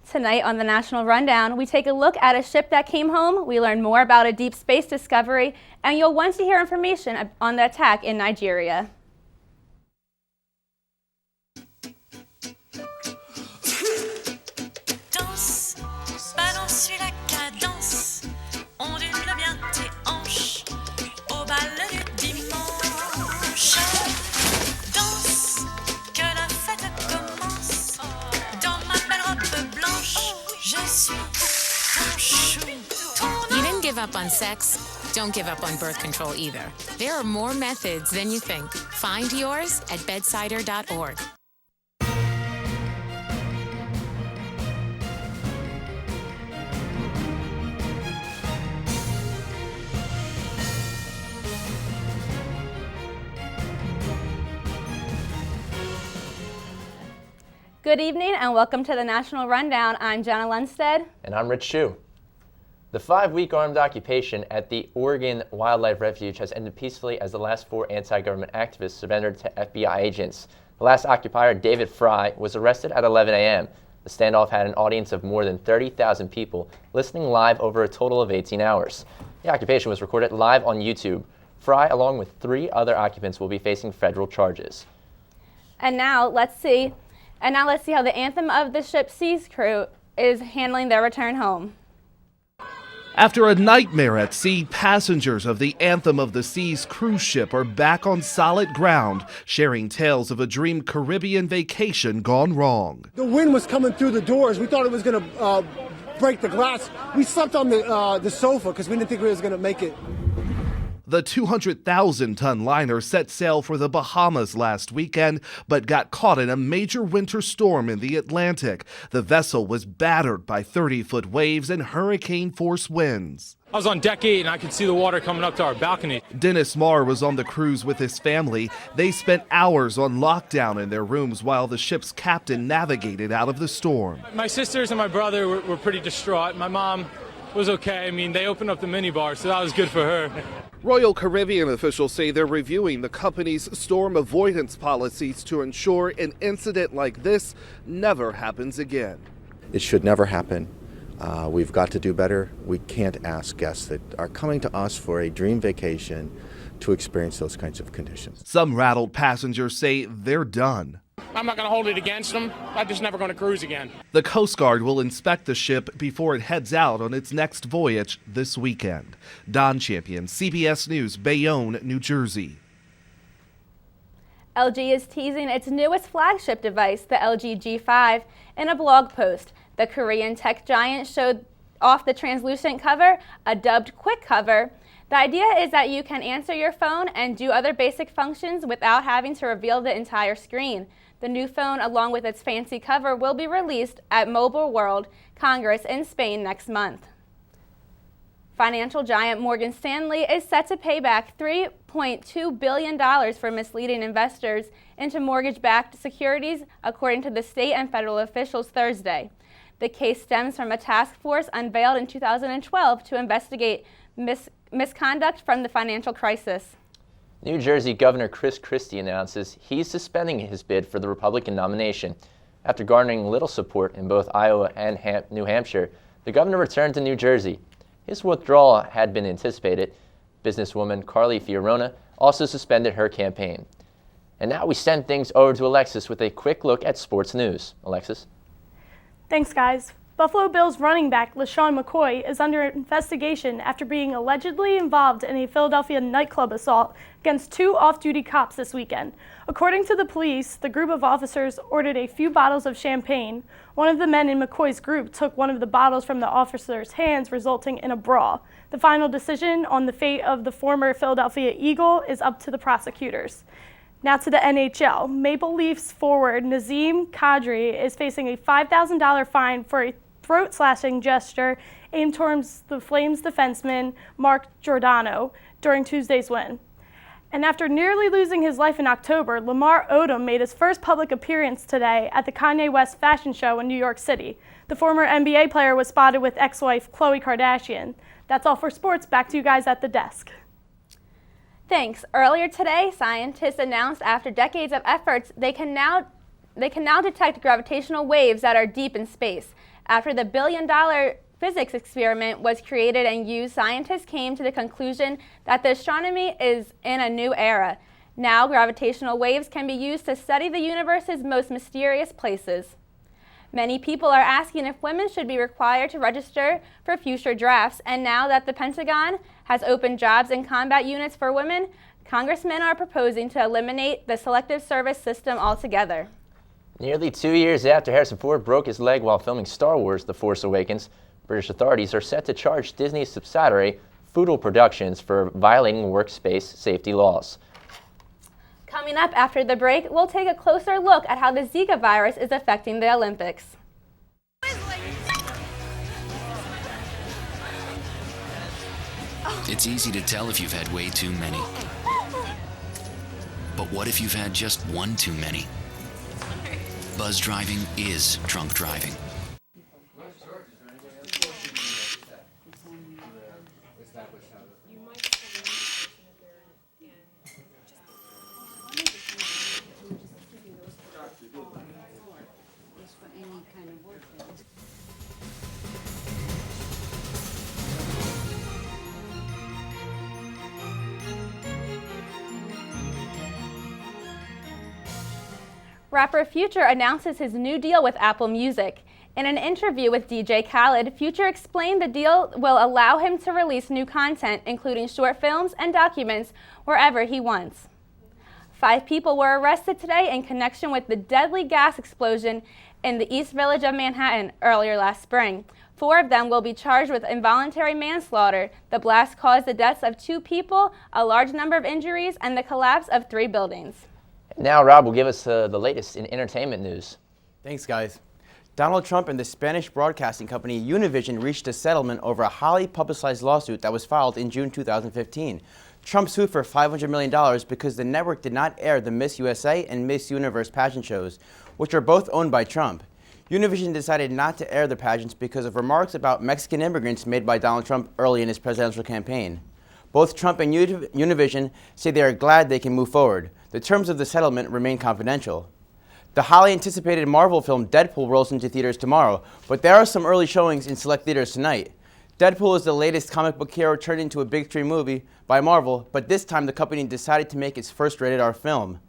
Tonight on the National Rundown, we take a look at a ship that came home, we learn more about a deep space discovery, and you'll want to hear information on the attack in Nigeria. You didn't give up on sex? Don't give up on birth control either. There are more methods than you think. Find yours at bedsider.org. Good evening and welcome to the National Rundown. I'm Jenna Lundstead. And I'm Rich Shue. The 5-week armed occupation at the Oregon Wildlife Refuge has ended peacefully as the last 4 anti-government activists surrendered to FBI agents. The last occupier, David Fry, was arrested at 11 a.m. The standoff had an audience of more than 30,000 people listening live over a total of 18 hours. The occupation was recorded live on YouTube. Fry, along with 3 other occupants, will be facing federal charges. And now let's see how the anthem of the ship Seas crew is handling their return home. After a nightmare at sea, passengers of the Anthem of the Seas cruise ship are back on solid ground, sharing tales of a dream Caribbean vacation gone wrong. The wind was coming through the doors. We thought it was going to break the glass. We slept on the sofa because we didn't think we was going to make it. The 200,000-ton liner set sail for the Bahamas last weekend, but got caught in a major winter storm in the Atlantic. The vessel was battered by 30-foot waves and hurricane-force winds. I was on deck 8 and I could see the water coming up to our balcony. Dennis Marr was on the cruise with his family. They spent hours on lockdown in their rooms while the ship's captain navigated out of the storm. My sisters and my brother were pretty distraught. My mom was okay. I mean, they opened up the minibar, so that was good for her. Royal Caribbean officials say they're reviewing the company's storm avoidance policies to ensure an incident like this never happens again. It should never happen. We've got to do better. We can't ask guests that are coming to us for a dream vacation to experience those kinds of conditions. Some rattled passengers say they're done. I'm not going to hold it against them. I'm just never going to cruise again. The Coast Guard will inspect the ship before it heads out on its next voyage this weekend. Don Champion, CBS News, Bayonne, New Jersey. LG is teasing its newest flagship device, the LG G5, in a blog post. The Korean tech giant showed off the translucent cover, a dubbed quick cover. The idea is that you can answer your phone and do other basic functions without having to reveal the entire screen. The new phone, along with its fancy cover, will be released at Mobile World Congress in Spain next month. Financial giant Morgan Stanley is set to pay back $3.2 billion for misleading investors into mortgage-backed securities, according to the state and federal officials Thursday. The case stems from a task force unveiled in 2012 to investigate misconduct from the financial crisis. New Jersey Governor Chris Christie announces he's suspending his bid for the Republican nomination. After garnering little support in both Iowa and New Hampshire, the governor returned to New Jersey. His withdrawal had been anticipated. Businesswoman Carly Fiorina also suspended her campaign. And now we send things over to Alexis with a quick look at sports news. Alexis? Thanks, guys. Buffalo Bills running back LeSean McCoy is under investigation after being allegedly involved in a Philadelphia nightclub assault against 2 off-duty cops this weekend. According to the police, the group of officers ordered a few bottles of champagne. One of the men in McCoy's group took one of the bottles from the officer's hands, resulting in a brawl. The final decision on the fate of the former Philadelphia Eagle is up to the prosecutors. Now to the NHL. Maple Leafs forward Nazem Kadri is facing a $5,000 fine for a throat-slashing gesture aimed towards the Flames defenseman Mark Giordano during Tuesday's win. And after nearly losing his life in October, Lamar Odom made his first public appearance today at the Kanye West fashion show in New York City. The former NBA player was spotted with ex-wife Khloe Kardashian. That's all for sports. Back to you guys at the desk. Thanks. Earlier today, scientists announced after decades of efforts, they can now detect gravitational waves that are deep in space. After the billion-dollar physics experiment was created and used, scientists came to the conclusion that the astronomy is in a new era. Now, gravitational waves can be used to study the universe's most mysterious places. Many people are asking if women should be required to register for future drafts, and now that the Pentagon has opened jobs in combat units for women, congressmen are proposing to eliminate the selective service system altogether. Nearly 2 years after Harrison Ford broke his leg while filming Star Wars: The Force Awakens, British authorities are set to charge Disney's subsidiary, Foodle Productions, for violating workspace safety laws. Coming up after the break, we'll take a closer look at how the Zika virus is affecting the Olympics. It's easy to tell if you've had way too many. But what if you've had just one too many? Buzz driving is drunk driving. Rapper Future announces his new deal with Apple Music. In an interview with DJ Khaled, Future explained the deal will allow him to release new content, including short films and documents, wherever he wants. 5 people were arrested today in connection with the deadly gas explosion in the East Village of Manhattan earlier last spring. 4 of them will be charged with involuntary manslaughter. The blast caused the deaths of 2 people, a large number of injuries, and the collapse of 3 buildings. Now Rob will give us the latest in entertainment news. Thanks, guys. Donald Trump and the Spanish broadcasting company Univision reached a settlement over a highly publicized lawsuit that was filed in June 2015. Trump sued for $500 million because the network did not air the Miss USA and Miss Universe pageant shows, which are both owned by Trump. Univision decided not to air the pageants because of remarks about Mexican immigrants made by Donald Trump early in his presidential campaign. Both Trump and Univision say they are glad they can move forward. The terms of the settlement remain confidential. The highly anticipated Marvel film Deadpool rolls into theaters tomorrow, but there are some early showings in select theaters tonight. Deadpool is the latest comic book hero turned into a big screen movie by Marvel, but this time the company decided to make its first rated R film.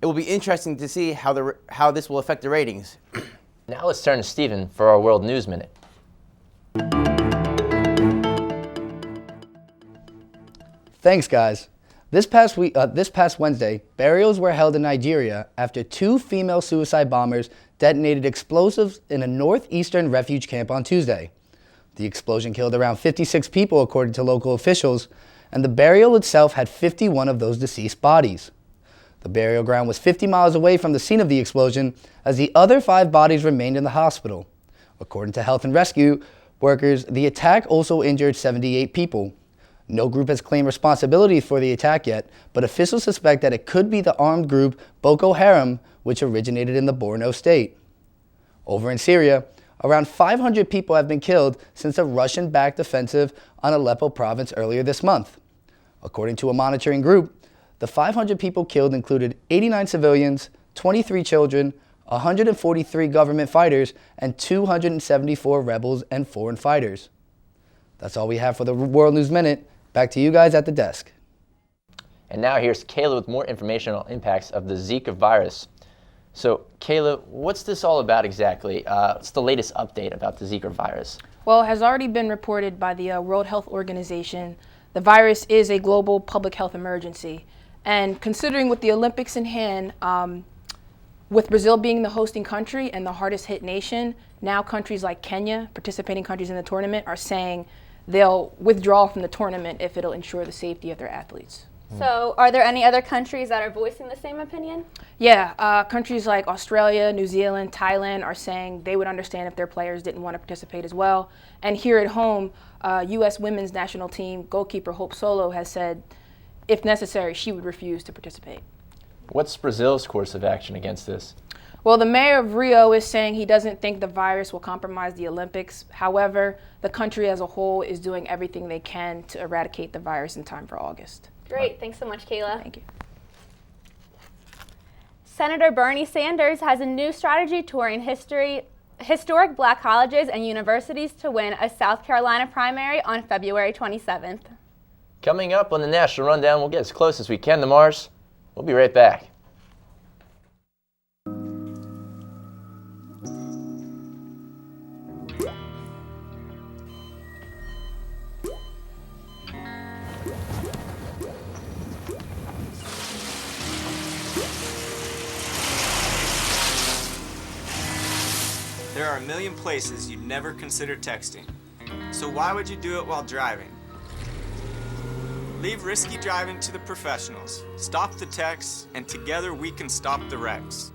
It will be interesting to see how this will affect the ratings. Now let's turn to Stephen for our World News Minute. Thanks, guys. This past Wednesday, burials were held in Nigeria after 2 female suicide bombers detonated explosives in a northeastern refuge camp on Tuesday. The explosion killed around 56 people, according to local officials, and the burial itself had 51 of those deceased bodies. The burial ground was 50 miles away from the scene of the explosion, as the other 5 bodies remained in the hospital. According to health and rescue workers, the attack also injured 78 people. No group has claimed responsibility for the attack yet, but officials suspect that it could be the armed group Boko Haram, which originated in the Borno state. Over in Syria, around 500 people have been killed since a Russian-backed offensive on Aleppo province earlier this month. According to a monitoring group, the 500 people killed included 89 civilians, 23 children, 143 government fighters, and 274 rebels and foreign fighters. That's all we have for the World News Minute. Back to you guys at the desk. And now here's Kayla with more information on impacts of the Zika virus. So Kayla, what's this all about exactly? What's the latest update about the Zika virus? Well, it has already been reported by the World Health Organization. The virus is a global public health emergency. And considering with the Olympics in hand, with Brazil being the hosting country and the hardest hit nation, now countries like Kenya, participating countries in the tournament, are saying they'll withdraw from the tournament if it'll ensure the safety of their athletes. So are there any other countries that are voicing the same opinion? Yeah, countries like Australia, New Zealand, Thailand are saying they would understand if their players didn't want to participate as well. And here at home, U.S. women's national team goalkeeper Hope Solo has said, if necessary, she would refuse to participate. What's Brazil's course of action against this? Well, the mayor of Rio is saying he doesn't think the virus will compromise the Olympics. However, the country as a whole is doing everything they can to eradicate the virus in time for August. Great. Thanks so much, Kayla. Thank you. Senator Bernie Sanders has a new strategy touring historic black colleges and universities to win a South Carolina primary on February 27th. Coming up on the National Rundown, we'll get as close as we can to Mars. We'll be right back. There are a million places you'd never consider texting. So why would you do it while driving? Leave risky driving to the professionals. Stop the texts, and together we can stop the wrecks.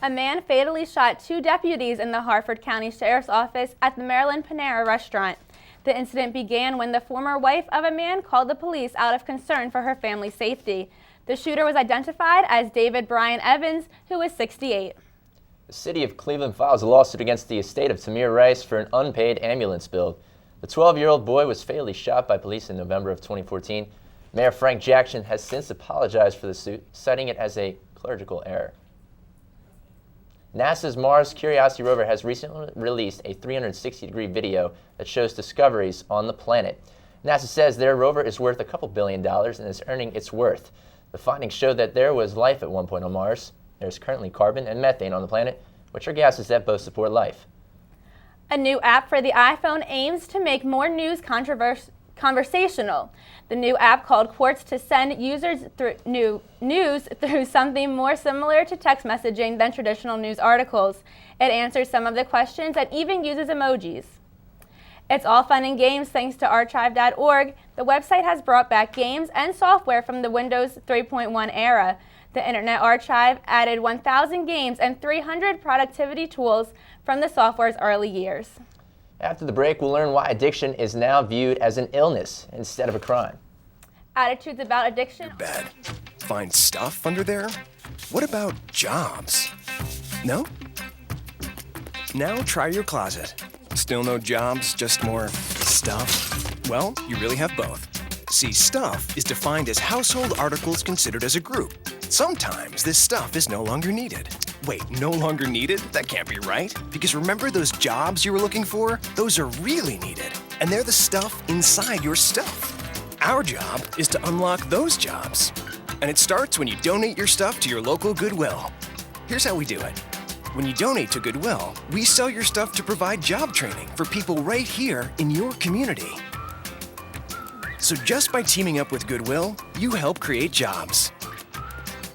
A man fatally shot 2 deputies in the Harford County Sheriff's Office at the Maryland Panera restaurant. The incident began when the former wife of a man called the police out of concern for her family's safety. The shooter was identified as David Brian Evans, who was 68. The city of Cleveland files a lawsuit against the estate of Tamir Rice for an unpaid ambulance bill. The 12-year-old boy was fatally shot by police in November of 2014. Mayor Frank Jackson has since apologized for the suit, citing it as a clerical error. NASA's Mars Curiosity rover has recently released a 360-degree video that shows discoveries on the planet. NASA says their rover is worth a couple $2 billion and is earning its worth. The findings show that there was life at one point on Mars. There's currently carbon and methane on the planet, which are gases that both support life. A new app for the iPhone aims to make more news conversational. The new app called Quartz to send users news through something more similar to text messaging than traditional news articles. It answers some of the questions and even uses emojis. It's all fun and games thanks to archive.org. The website has brought back games and software from the Windows 3.1 era. The Internet Archive added 1,000 games and 300 productivity tools from the software's early years. After the break, we'll learn why addiction is now viewed as an illness instead of a crime. Attitudes about addiction. Bed. Find stuff under there? What about jobs? No? Now try your closet. Still no jobs, just more stuff? Well, you really have both. See, stuff is defined as household articles considered as a group. Sometimes this stuff is no longer needed. Wait, no longer needed? That can't be right. Because remember those jobs you were looking for? Those are really needed. And they're the stuff inside your stuff. Our job is to unlock those jobs. And it starts when you donate your stuff to your local Goodwill. Here's how we do it. When you donate to Goodwill, we sell your stuff to provide job training for people right here in your community. So just by teaming up with Goodwill, you help create jobs.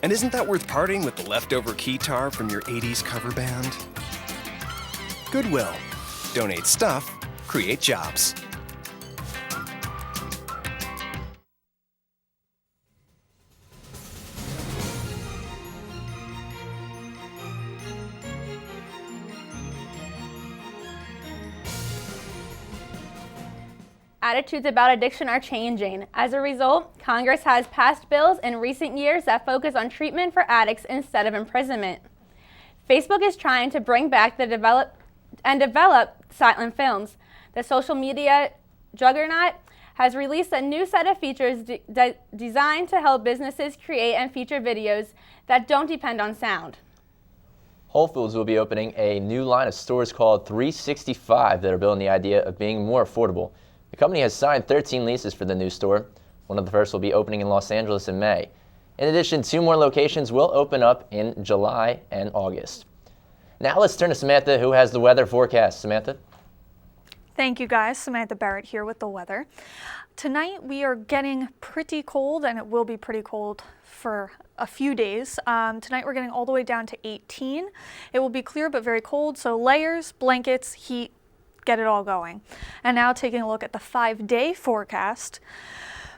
And isn't that worth parting with the leftover keytar from your 80s cover band? Goodwill. Donate stuff, create jobs. Attitudes about addiction are changing. As a result, Congress has passed bills in recent years that focus on treatment for addicts instead of imprisonment. Facebook is trying to bring back the develop silent films. The social media juggernaut has released a new set of features designed to help businesses create and feature videos that don't depend on sound. Whole Foods will be opening a new line of stores called 365 that are building the idea of being more affordable. The company has signed 13 leases for the new store. One of the first will be opening in Los Angeles in May. In addition, 2 more locations will open up in July and August. Now let's turn to Samantha, who has the weather forecast. Samantha? Thank you guys. Samantha Barrett here with the weather. Tonight we are getting pretty cold, and it will be pretty cold for a few days. Tonight we're getting all the way down to 18. It will be clear but very cold, so layers, blankets, heat, get it all going. And now taking a look at the 5-day forecast.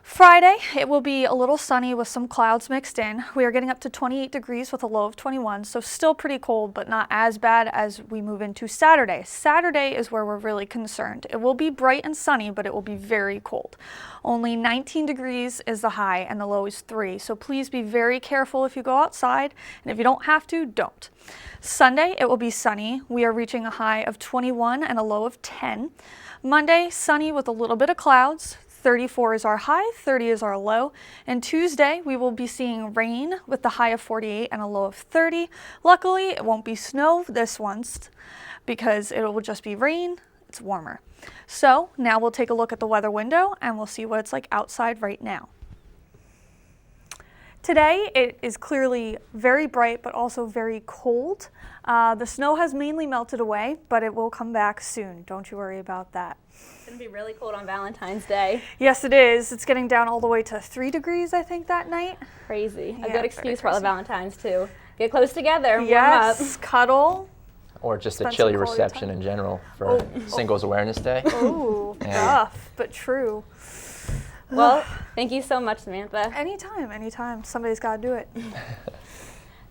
Friday, it will be a little sunny with some clouds mixed in. We are getting up to 28 degrees with a low of 21, so still pretty cold, but not as bad as we move into Saturday. Saturday is where we're really concerned. It will be bright and sunny, but it will be very cold. Only 19 degrees is the high and the low is 3, so please be very careful if you go outside, and if you don't have to, don't. Sunday, it will be sunny. We are reaching a high of 21 and a low of 10. Monday, sunny with a little bit of clouds. 34 is our high, 30 is our low. And Tuesday, we will be seeing rain with the high of 48 and a low of 30. Luckily, it won't be snow this once because it will just be rain. It's warmer. So now we'll take a look at the weather window and we'll see what it's like outside right now. Today, it is clearly very bright, but also very cold. The snow has mainly melted away, but it will come back soon. Don't you worry about that. It's going to be really cold on Valentine's Day. Yes, it is. It's getting down all the way to 3 degrees, I think, that night. Crazy. Yeah, a good excuse for all the Valentines, too. Get close together, yes, warm up. Cuddle. Or just a Spend chilly some quality reception time. in general for Singles Awareness Day. Oh, rough, but true. Well, thank you so much, Samantha. Anytime. Somebody's got to do it.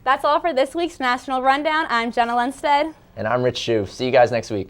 That's all for this week's National Rundown. I'm Jenna Lundstead. And I'm Rich Shue. See you guys next week.